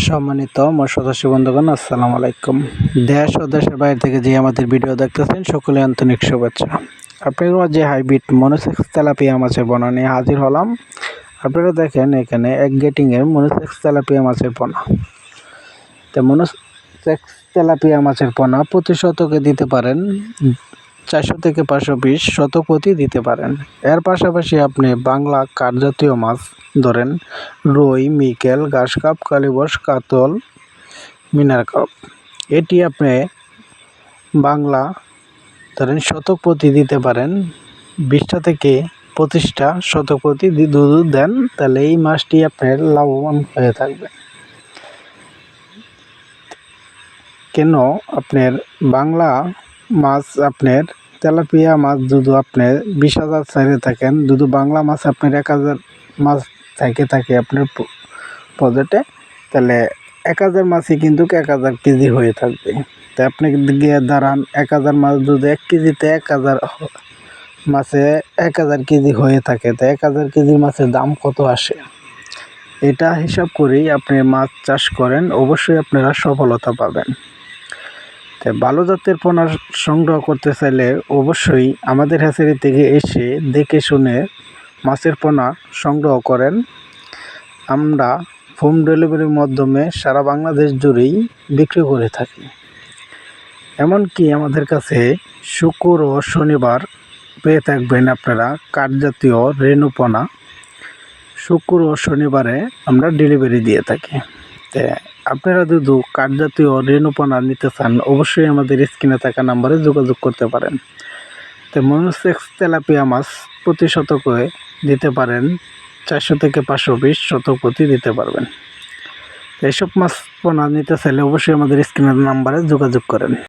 সম্মানিত মৎস্যচাষী বন্ধুগণ, আসসালামু আলাইকুম। দেশ ও দেশের বাইরে থেকে যে আমাদের ভিডিও দেখতেছেন সকলে আন্তরিক শুভেচ্ছা। আপনারা যে হাইব্রিড মনোসেক্স তেলাপিয়া মাছের পোনা নিয়ে হাজির হলাম। আপনারা দেখেন এখানে এক গেটিংয়ের মনোসেক্স তেলাপিয়া মাছের পোনা। তো মনোসেক্স তেলাপিয়া মাছের পোনা প্রতি শতকে দিতে পারেন 400 থেকে 500 পিস, শতক প্রতি দিতে পারেন। এর পাশাপাশি আপনি বাংলা কাঠ জাতীয় মাছ ধরেন রুই, মৃগেল, ঘাসকাপ, কালীবাউস, কাতল, মিনার কাপ, এটি আপনি বাংলা ধরেন শতক প্রতি দিতে পারেন 20টা থেকে 25টা শতক প্রতি দুধ দেন, তাহলে এই মাছটি আপনার লাভবান হয়ে থাকবে। কেন আপনার বাংলা মাছ আপনার তেলাপিয়া মাছ দুধ আপনার 20,000 ছেড়ে থাকেন, দুধ বাংলা মাছ আপনার 1,000 মাছ থাকে আপনার প্রজেক্টে, তাহলে 1,000 মাছই কিন্তু 1,000 কেজি হয়ে থাকবে। তাই আপনি গিয়ে দাঁড়ান 1,000 মাছ দুধ 1 কেজিতে 1,000 মাছে 1,000 কেজি হয়ে থাকে, তাই 1,000 কেজি মাছের দাম কত আসে, এটা হিসাব করেই আপনি মাছ চাষ করেন, অবশ্যই আপনারা সফলতা পাবেন। তাই ভালো জাতের পোনা সংগ্রহ করতে চাইলে অবশ্যই আমাদের হ্যাচারি থেকে এসে দেখে শুনে মাছের পোনা সংগ্রহ করেন। আমরা হোম ডেলিভারির মাধ্যমে সারা বাংলাদেশ জুড়েই বিক্রি করে থাকি। এমনকি আমাদের কাছে শুক্র ও শনিবার পেয়ে থাকবেন আপনারা কাঠ জাতীয় রেনু পোনা। শুক্র ও শনিবারে আমরা ডেলিভারি দিয়ে থাকি। তাই আপনারা যদি কাঠ জাতীয় রেনু পোনা নিতে চান অবশ্যই আমাদের স্ক্রিনে থাকা নাম্বারে যোগাযোগ করতে পারেন। তো মনোসেক্স তেলাপিয়া মাছ প্রতি শতকে দিতে পারেন 400 থেকে 500 পিস, শতক প্রতি দিতে পারবেন। এইসব মাছ পোনা নিতে চাইলে অবশ্যই আমাদের স্ক্রিনের নাম্বারে যোগাযোগ করেন।